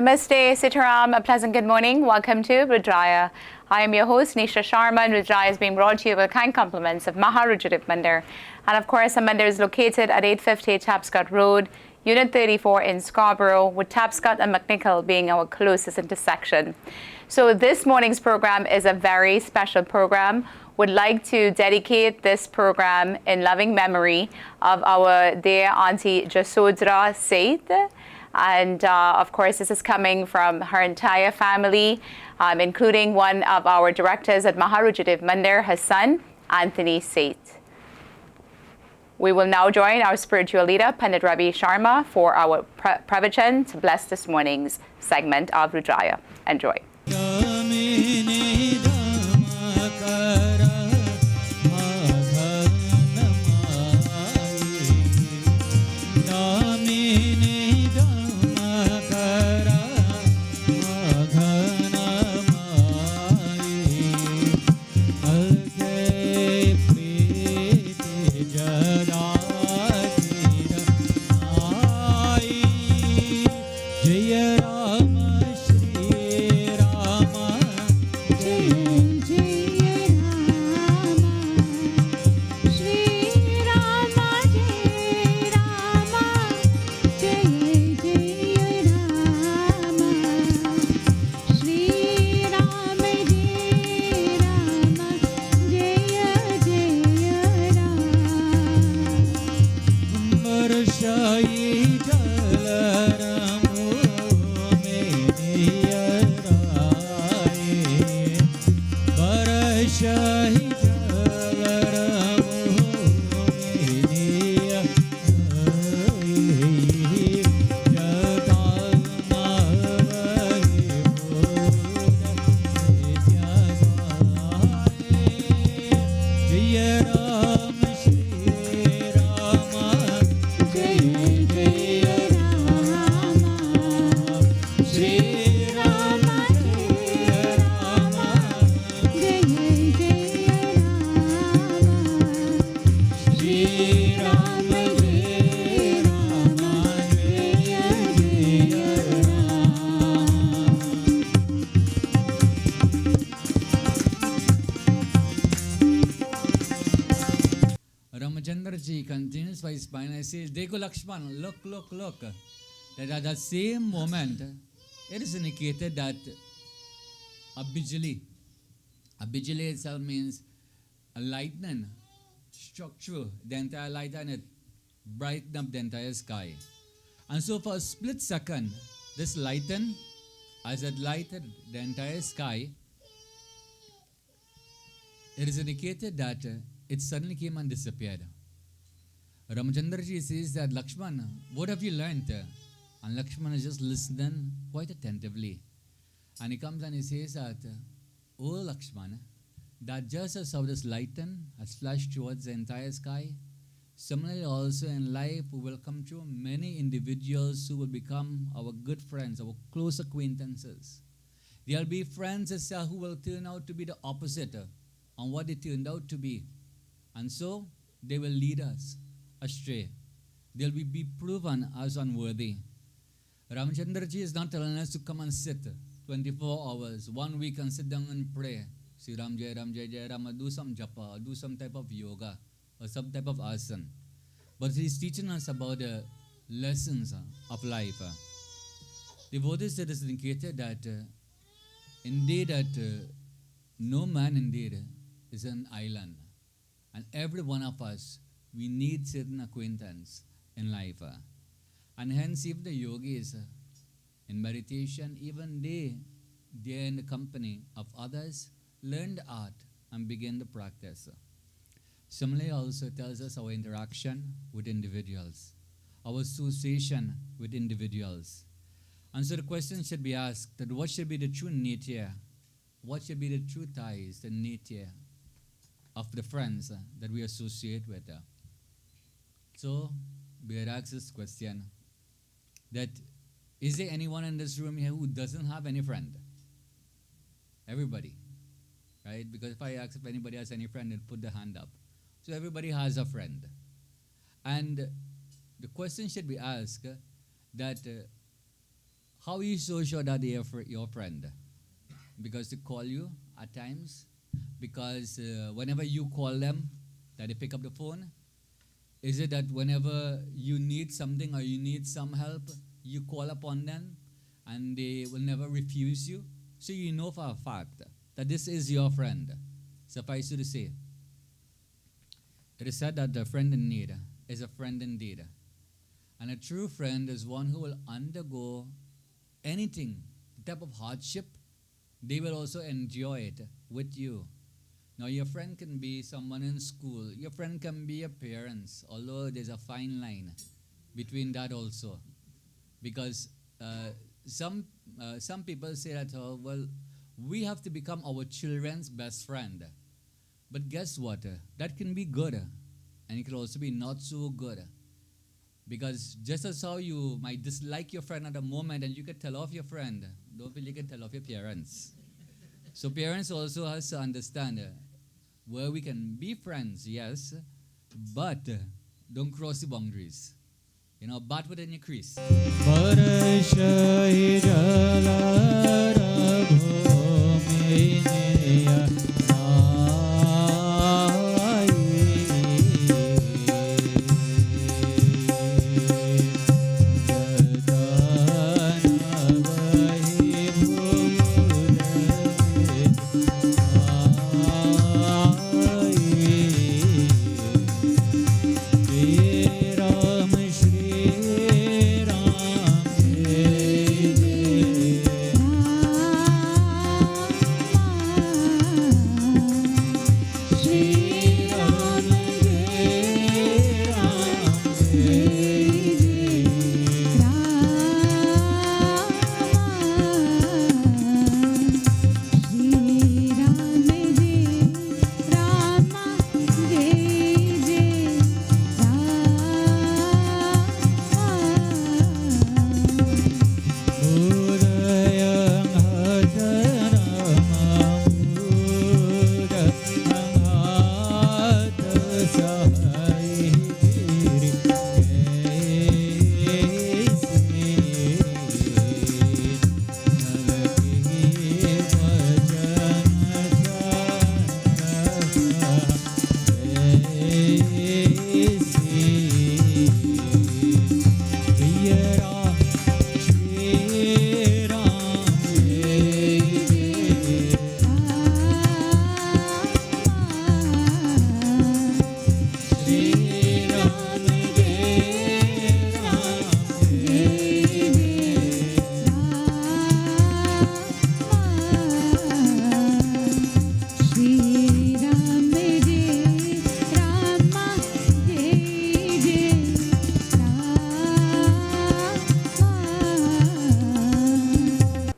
Namaste, Sitaram, a pleasant good morning. Welcome to Rudraaya. I am your host, Nisha Sharma, and Rudraaya is being brought to you with kind compliments of Rudraaya Mandir. And of course, the Mandir is located at 850 Tapscott Road, Unit 34 in Scarborough, with Tapscott and McNichol being our closest intersection. So this morning's program is a very special program. Would like to dedicate this program in loving memory of our dear Auntie Rudraaya Sat. And of course, this is coming from her entire family, including one of our directors at Rudraaya Mandir, her son, Anthony Sat. We will now join our spiritual leader, Pandit Ravi Sharma, for our pravachan to bless this morning's segment of Rudraaya. Enjoy. Continues by his spine and says, Dekho Lakshman, look. That at that same moment, it is indicated that a bijli itself means a lightning struck through the entire light and it brightened up the entire sky. And so for a split second, this lighten, as it lighted the entire sky, it is indicated that it suddenly came and disappeared. Ramachandraji says that, Lakshman, what have you learnt? And Lakshman is just listening quite attentively. And he comes and he says that, oh Lakshman, that just as how this lighten has flashed towards the entire sky, similarly also in life we will come to many individuals who will become our good friends, our close acquaintances. There will be friends who will turn out to be the opposite on what they turned out to be. And so they will lead us astray. They'll be proven as unworthy. Ramachandraji is not telling us to come and sit 24 hours, 1 week and sit down and pray. Sri Ram Jai Ram Jai Jai Ram, do some japa, do some type of yoga or some type of asana. But he's teaching us about the lessons of life. Devotees, it is indicated that indeed that no man indeed is an island. And every one of us, we need certain acquaintance in life. And hence, if the yogis in meditation, even they are in the company of others, learn the art and begin the practice. Similarly, also tells us our interaction with individuals, our association with individuals. And so the question should be asked that what should be the true nature? What should be the true ties, the nature of the friends that we associate with? So, we are asked this question that is there anyone in this room here who doesn't have any friend? Everybody, right? Because if I ask if anybody has any friend, they'll put their hand up. So everybody has a friend. And the question should be asked that How are you so sure that they are your friend? Because they call you at times, because whenever you call them, that they pick up the phone. Is it that whenever you need something or you need some help, you call upon them and they will never refuse you? So you know for a fact that this is your friend. Suffice you to say, it is said that a friend in need is a friend indeed. And a true friend is one who will undergo anything, the type of hardship, they will also enjoy it with you. Now, your friend can be someone in school. Your friend can be your parents, although there's a fine line between that also. Because some people say that, oh, well, we have to become our children's best friend. But guess what? That can be good, and it can also be not so good. Because just as how you might dislike your friend at the moment and you can tell off your friend, don't feel you can tell off your parents. So parents also has to understand where we can be friends, yes, but don't cross the boundaries. You know, bat within your crease.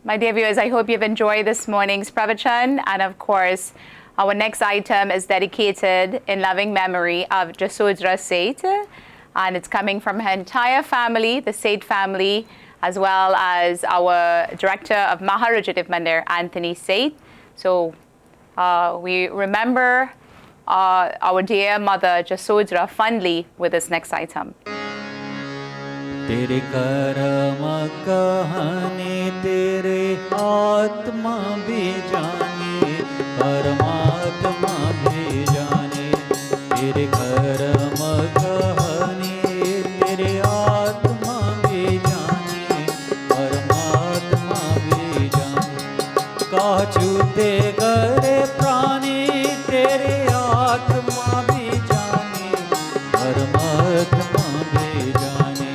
My dear viewers, I hope you've enjoyed this morning's pravachan. And of course, our next item is dedicated in loving memory of Rudraaya Sat. And it's coming from her entire family, the Sat family, as well as our director of Maharujit Mandir, Anthony Sat. So we remember our dear mother, Jasodra, fondly with this next item. तेरे कर्म कहने तेरे आत्मा भी जाने परमात्मा भी जाने तेरे कर्म कहने तेरे आत्मा भी जाने परमात्मा भी जाने काछूते करे प्राणी तेरे आत्मा भी जाने परमात्मा भी जाने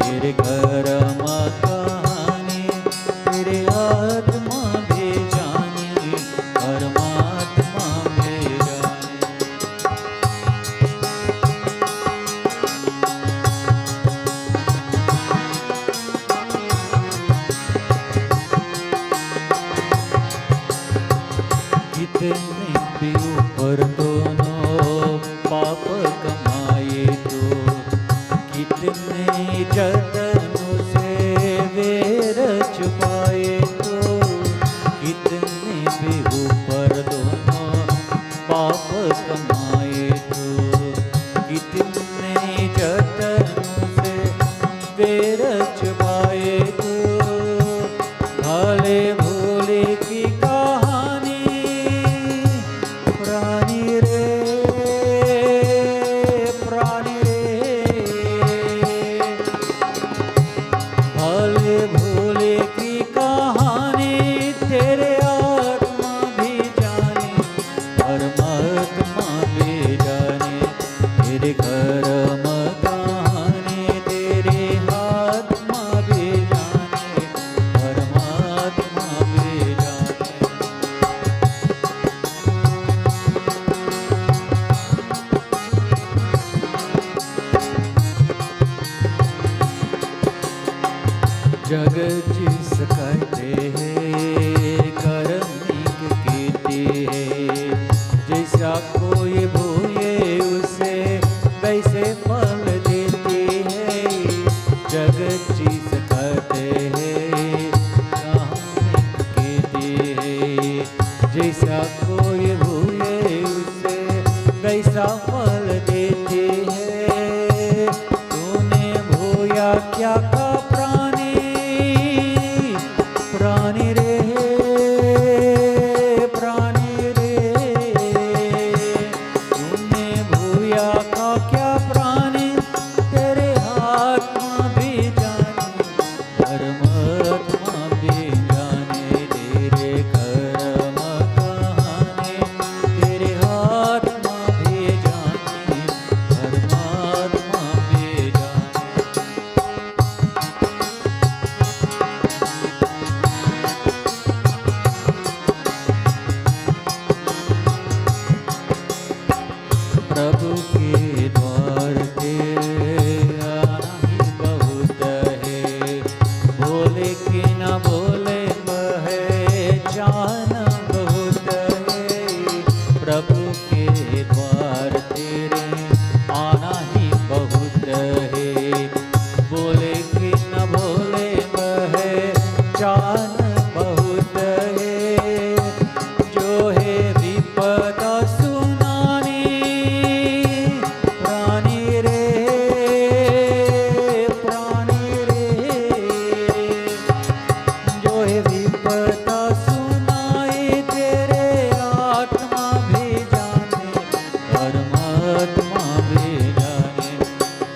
तेरे कर्म कहानी तेरे आत्मा भी जानी परमात्मा भी जानी कितने भी ऊपर दोनों पाप कमाए तो कितने जतनों से वे रच पाए तो कितने भी ऊपर दोनों पाप कमाए तो कितने जतनों से वे रच पाए तो जैसा कोई भूले उसे वैसा फल देते हैं। तूने भूया क्या का प्राणी प्राणी रे प्राणी रे। तूने भूया का क्या प्राणी तेरे आत्मा भी जाने परमात्मा भी जाने तेरे कर्म कहानी तेरे आत्मा भी जाने परमात्मा भी जाने। प्रभु के द्वार पे आना ही बहुत है। बोले कि न बोले पहचान बहुत है। प्रभु के द्वार तेरे आना ही बहुत है। बोले कि न बोले पहचान बहुत है। जो है विपदा सुनानी प्राणी रे प्राणी रे। जो है विपदा सुनाई तेरे आत्मा भी जाने परमात्मा भी जाने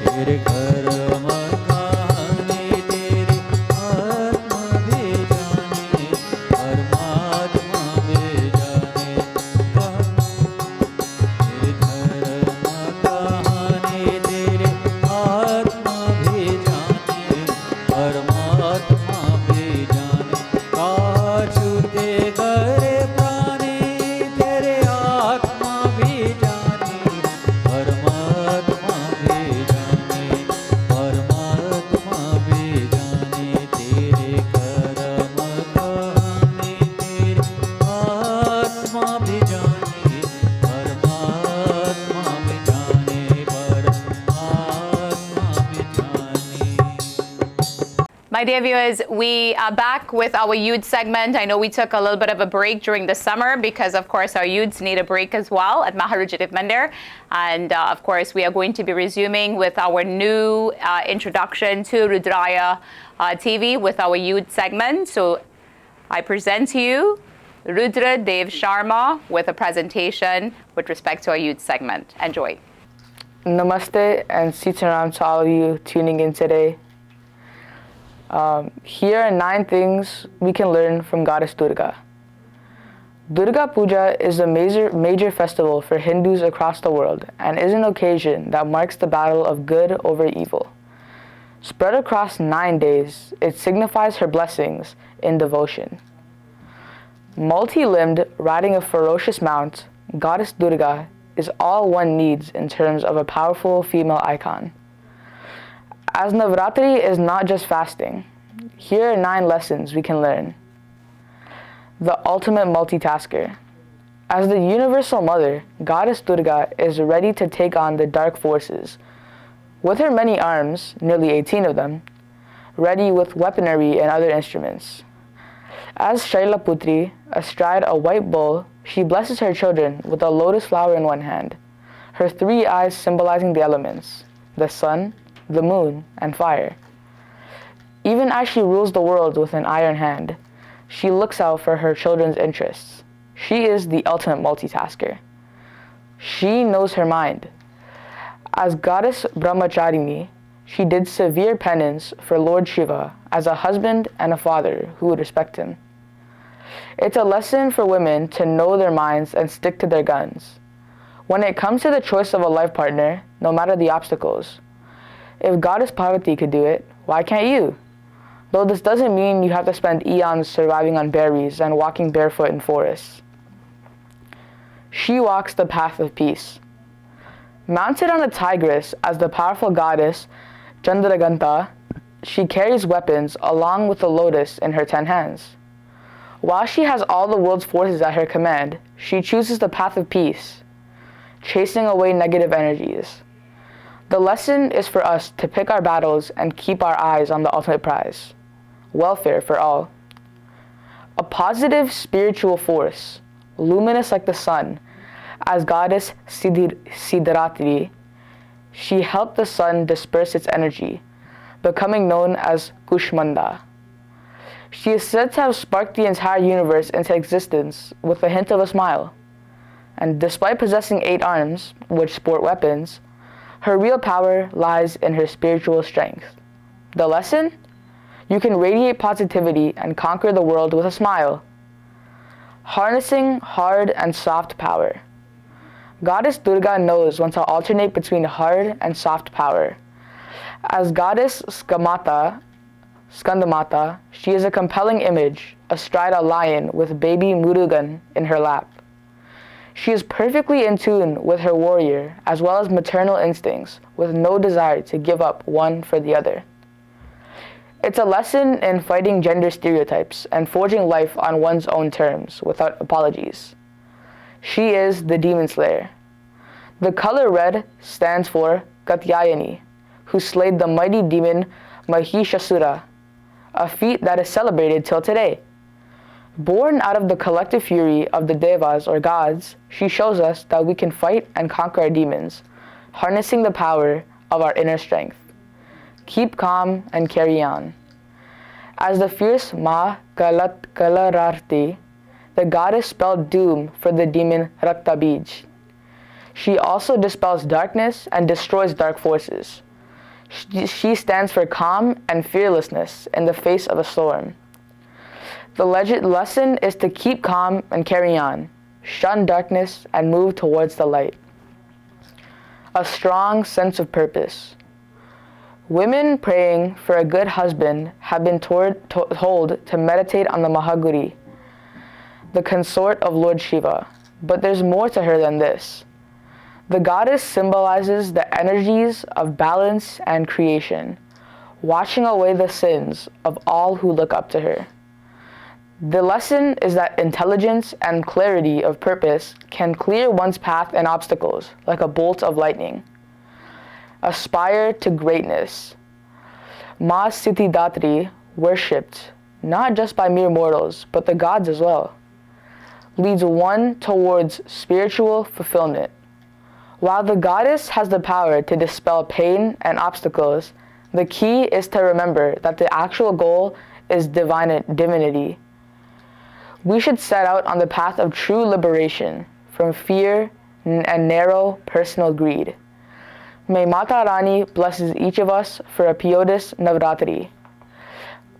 तेरे कर्म कहानी तेरे आत्मा भी जाने परमात्मा भी जाने। तेरे धर्म कहानी तेरे आत्मा भी जाने परमात्मा भी जाने। छूते गए प्राणी तेरे आत्मा भी जाने परमात्मा भी जाने परमात्मा भी जाने तेरे कर्म कहानी तेरे आत्मा भी जाने परमात्मा भी जाने परमात्मा भी जाने। My dear viewers, we are back with our youth segment. I know we took a little bit of a break during the summer because, of course, our youths need a break as well at Maharujit Mandir. And, of course, we are going to be resuming with our new introduction to Rudraaya TV with our youth segment. So I present to you Rudra Dev Sharma with a presentation with respect to our youth segment. Enjoy. Namaste and Sitaram to all of you tuning in today. Here are 9 things we can learn from Goddess Durga. Durga Puja is a major festival for Hindus across the world and is an occasion that marks the battle of good over evil. Spread across 9 days, it signifies her blessings in devotion. Multi-limbed, riding a ferocious mount, Goddess Durga is all one needs in terms of a powerful female icon. As Navratri is not just fasting, here are 9 lessons we can learn. The ultimate multitasker. As the universal mother, Goddess Durga is ready to take on the dark forces. With her many arms, nearly 18 of them, ready with weaponry and other instruments. As Shailaputri, astride a white bull, she blesses her children with a lotus flower in one hand, her 3 eyes symbolizing the elements, the sun, the moon, and fire. Even as she rules the world with an iron hand, she looks out for her children's interests. She is the ultimate multitasker. She knows her mind. As goddess Brahmacharini, she did severe penance for Lord Shiva as a husband and a father who would respect him. It's a lesson for women to know their minds and stick to their guns. When it comes to the choice of a life partner, no matter the obstacles, if Goddess Parvati could do it, why can't you? Though this doesn't mean you have to spend eons surviving on berries and walking barefoot in forests. She walks the path of peace. Mounted on a tigress as the powerful goddess Chandraganta, she carries weapons along with the lotus in her 10 hands. While she has all the world's forces at her command, she chooses the path of peace, chasing away negative energies. The lesson is for us to pick our battles and keep our eyes on the ultimate prize, welfare for all. A positive spiritual force, luminous like the sun, as goddess Siddharatri. She helped the sun disperse its energy, becoming known as Kushmanda. She is said to have sparked the entire universe into existence with a hint of a smile. And despite possessing 8 arms, which sport weapons, her real power lies in her spiritual strength. The lesson? You can radiate positivity and conquer the world with a smile. Harnessing hard and soft power. Goddess Durga knows when to alternate between hard and soft power. As Goddess Skandamata, she is a compelling image, astride a lion with baby Murugan in her lap. She is perfectly in tune with her warrior, as well as maternal instincts, with no desire to give up one for the other. It's a lesson in fighting gender stereotypes and forging life on one's own terms, without apologies. She is the demon slayer. The color red stands for Katyayani, who slayed the mighty demon Mahishasura, a feat that is celebrated till today. Born out of the collective fury of the devas or gods, she shows us that we can fight and conquer our demons, harnessing the power of our inner strength. Keep calm and carry on. As the fierce Ma Kalararti, the goddess spelled doom for the demon Raktabij. She also dispels darkness and destroys dark forces. She stands for calm and fearlessness in the face of a storm. The lesson is to keep calm and carry on, shun darkness and move towards the light. A strong sense of purpose. Women praying for a good husband have been told to meditate on the Mahaguri, the consort of Lord Shiva, but there's more to her than this. The goddess symbolizes the energies of balance and creation, washing away the sins of all who look up to her. The lesson is that intelligence and clarity of purpose can clear one's path and obstacles like a bolt of lightning. Aspire to greatness. Ma Siddhidatri, worshipped not just by mere mortals, but the gods as well, leads one towards spiritual fulfillment. While the goddess has the power to dispel pain and obstacles, the key is to remember that the actual goal is divinity. We should set out on the path of true liberation from fear and narrow personal greed. May Mata Rani blesses each of us for a Piyodis Navratri.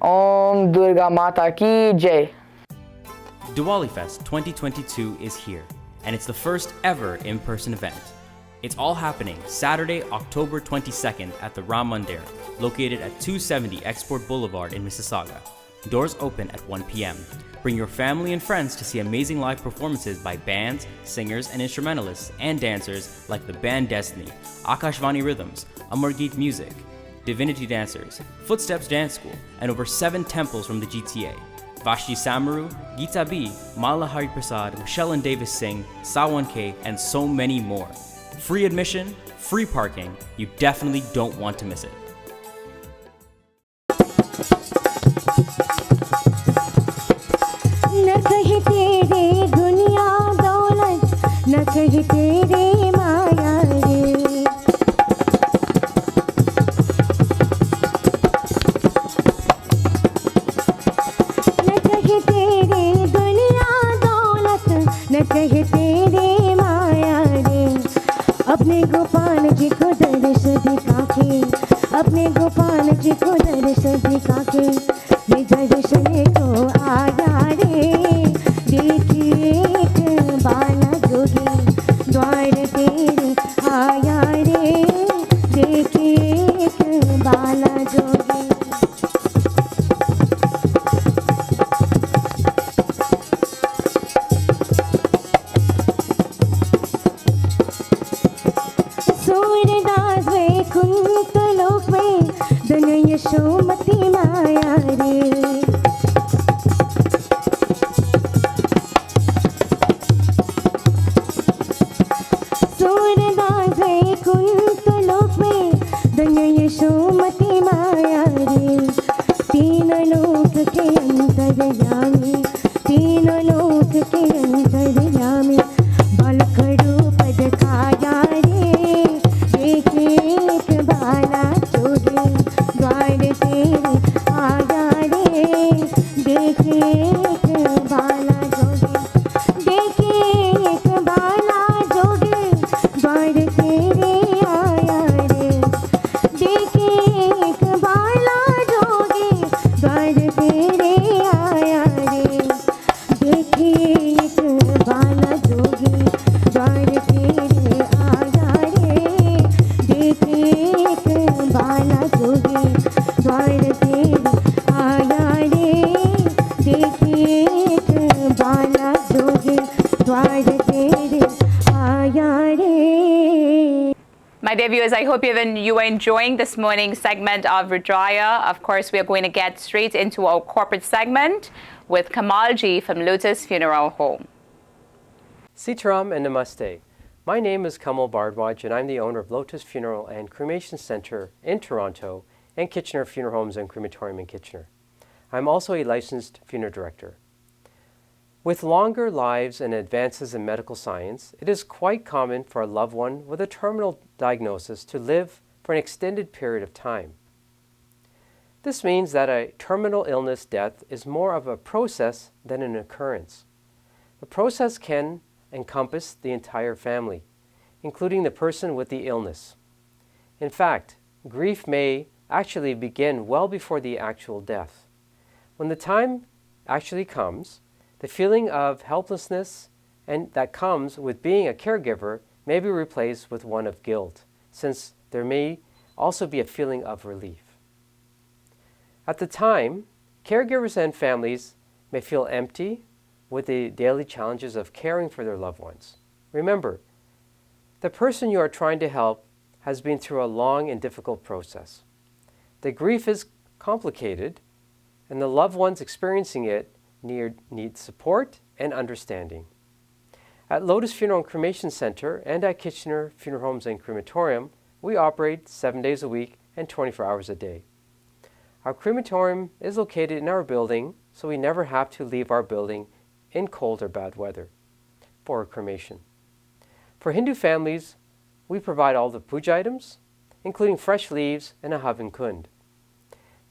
Om Durga Mata Ki Jai. Diwali Fest 2022 is here, and it's the first ever in-person event. It's all happening Saturday, October 22nd at the Ram Mandir, located at 270 Export Boulevard in Mississauga. Doors open at 1 p.m. Bring your family and friends to see amazing live performances by bands, singers, and instrumentalists and dancers like the band Destiny, Akashvani Rhythms, Amargeet Music, Divinity Dancers, Footsteps Dance School, and over 7 temples from the GTA. Vashti Samaru, Geeta B, Mala Hari Prasad, Michelle and Davis Singh, Sawan K, and so many more. Free admission, free parking. You definitely don't want to miss it. न कहीं तेरे दुनिया दौलत न कहीं तेरे माया रे न कहीं तेरे दुनिया दौलत न कहीं तेरे माया रे अपने गोपाल जी को दर्श दिखा के अपने गोपाल जी को दर्श दिखा के ये दर्शन को आया रे देखिए एक बाला जोगी द्वार तेरे आया रे देखिए एक बाला जोगी सूरदास वैकुंठ लोक में धन यशोमती माया रे सूरदास वैकुंठ लोक में धन यशोमती माया रे तीन लोक के अंतर्यामी तीन लोक के अंतर्यामी द्वार तेरे आया रे. My dear viewers, I hope you are enjoying this morning's segment of Rudraaya. Of course, we are going to get straight into our corporate segment with Kamal Ji from Lotus Funeral Home. Sitaram and Namaste. My name is Kamal Bardwaj and I'm the owner of Lotus Funeral and Cremation Center in Toronto and Kitchener Funeral Homes and Crematorium in Kitchener. I'm also a licensed funeral director. With longer lives and advances in medical science, it is quite common for a loved one with a terminal diagnosis to live for an extended period of time. This means that a terminal illness death is more of a process than an occurrence. The process can encompass the entire family, including the person with the illness. In fact, grief may actually begin well before the actual death. When the time actually comes, the feeling of helplessness and that comes with being a caregiver may be replaced with one of guilt, since there may also be a feeling of relief. At the time, caregivers and families may feel empty with the daily challenges of caring for their loved ones. Remember, the person you are trying to help has been through a long and difficult process. The grief is complicated, and the loved ones experiencing it need support and understanding. At Lotus Funeral and Cremation Center and at Kitchener Funeral Homes and Crematorium, we operate 7 days a week and 24 hours a day. Our crematorium is located in our building, so we never have to leave our building in cold or bad weather for a cremation. For Hindu families, we provide all the puja items, including fresh leaves and a havan kund.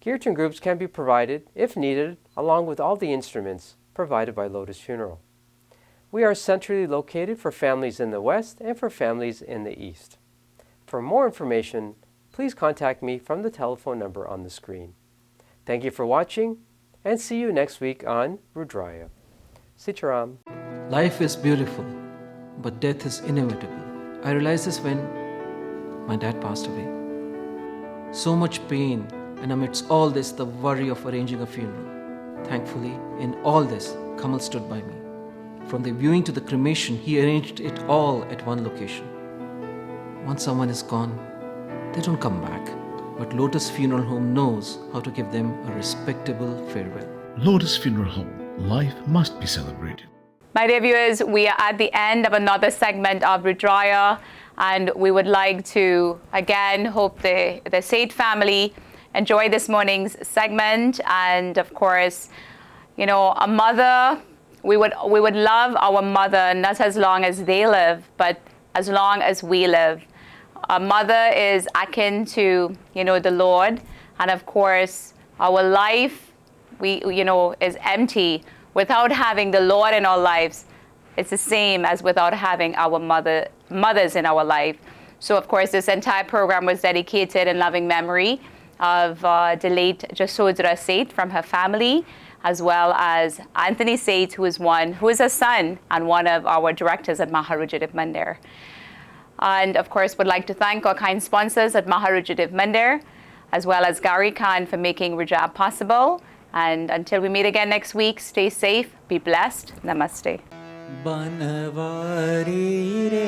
Kirtan groups can be provided, if needed, along with all the instruments provided by Lotus Funeral. We are centrally located for families in the West and for families in the East. For more information, please contact me from the telephone number on the screen. Thank you for watching, and see you next week on Rudraaya. Sitaram. Life is beautiful, but death is inevitable. I realized this when my dad passed away. So much pain, and amidst all this, the worry of arranging a funeral. Thankfully, in all this, Kamal stood by me. From the viewing to the cremation, he arranged it all at one location. Once someone is gone, they don't come back. But Lotus Funeral Home knows how to give them a respectable farewell. Lotus Funeral Home. Life must be celebrated. My dear viewers, we are at the end of another segment of Rudraaya, and we would like to again hope the Seth family enjoy this morning's segment. And of course, you know, a mother, we would love our mother not as long as they live, but as long as we live. A mother is akin to, you know, the Lord, and of course, our life, is empty without having the Lord in our lives. It's the same as without having our mothers in our life. So, of course, this entire program was dedicated in loving memory of the late Rudraaya Sat from her family, as well as Anthony Sat, who is a son and one of our directors at Maharujadip Mandir. And of course, would like to thank our kind sponsors at Maharujadip Mandir, as well as Gary Khan for making Rudraaya possible. And until we meet again next week, stay safe, be blessed. Namaste. Banwari रे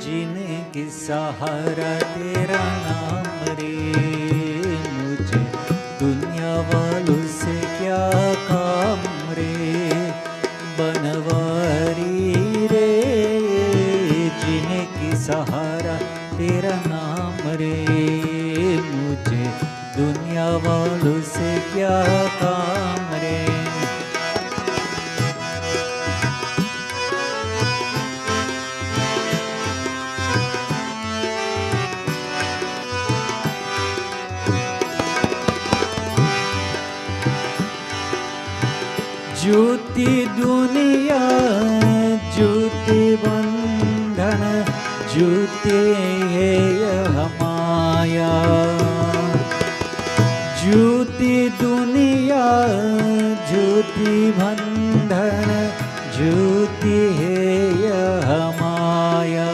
जिनकी सहारा तेरा नाम रे मुझे दुनिया वालों से क्या काम रे बनवारी रे जिनकी सहारा तेरा नाम रे मुझे दुनिया वालों से क्या काम रे ज्योति दुनिया ज्योति बंधन ज्योति है यह माया ज्योति दुनिया ज्योति बंधन ज्योति है यह माया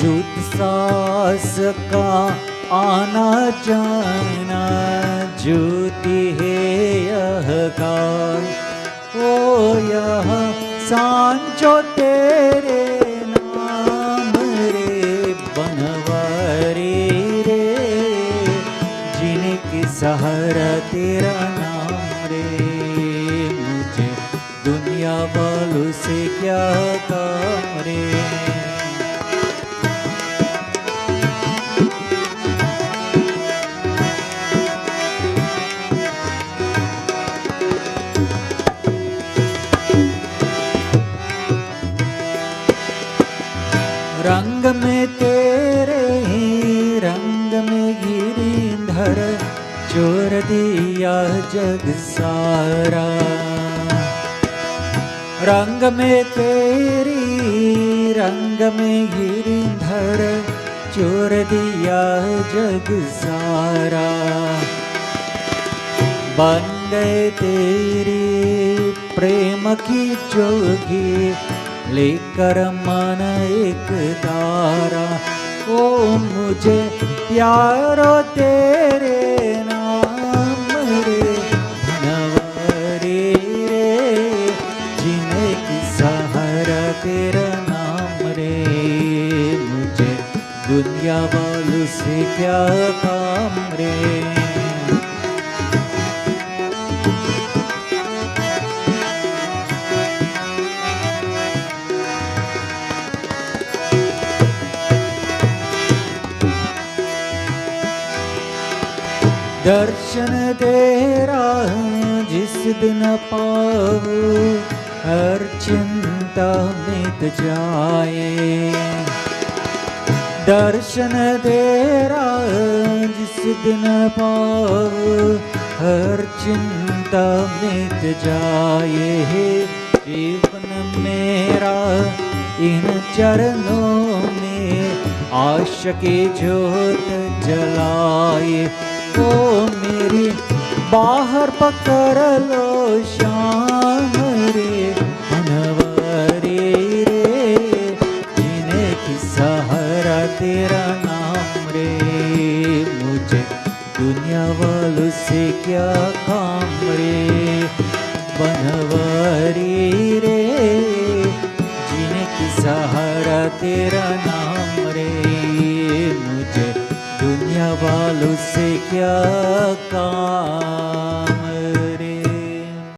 ज्योति सास का आना जाना ज्योति है यह काल ओ यह सांचो तेरे नाम रे बनवारी रे, जीने की सहारा तेरा नाम रे, मुझे दुनिया वालों से क्या काम रे। रंग में तेरे ही रंग में गिरिधर, चोर दिया जग सारा। रंग में तेरी रंग में गिरिधर, चोर दिया जग सारा। बन गए तेरी प्रेम की जोगी, लेकर मन एक तारा। ओ मुझे प्यारो तेरे नाम रे बनवारी रे, जीने की सहारा तेरा नाम रे, मुझे दुनिया वालों से क्या काम रे। दर्शन तेरा जिस दिन पाऊं, हर चिंता मिट जाए। दर्शन तेरा जिस दिन पाऊं, हर चिंता मिट जाए। जीवन मेरा इन चरणों में आशा की ज्योत जलाए। ओ मेरी बाहर पकड़ लो शाम रे बनवारी रे, जीने की सहारा तेरा नाम रे, मुझे दुनिया वालों से क्या काम रे। बनवारी रे, जीने की सहारा तेरा नाम रे, मुझे दुनिया वालों से क्या काम।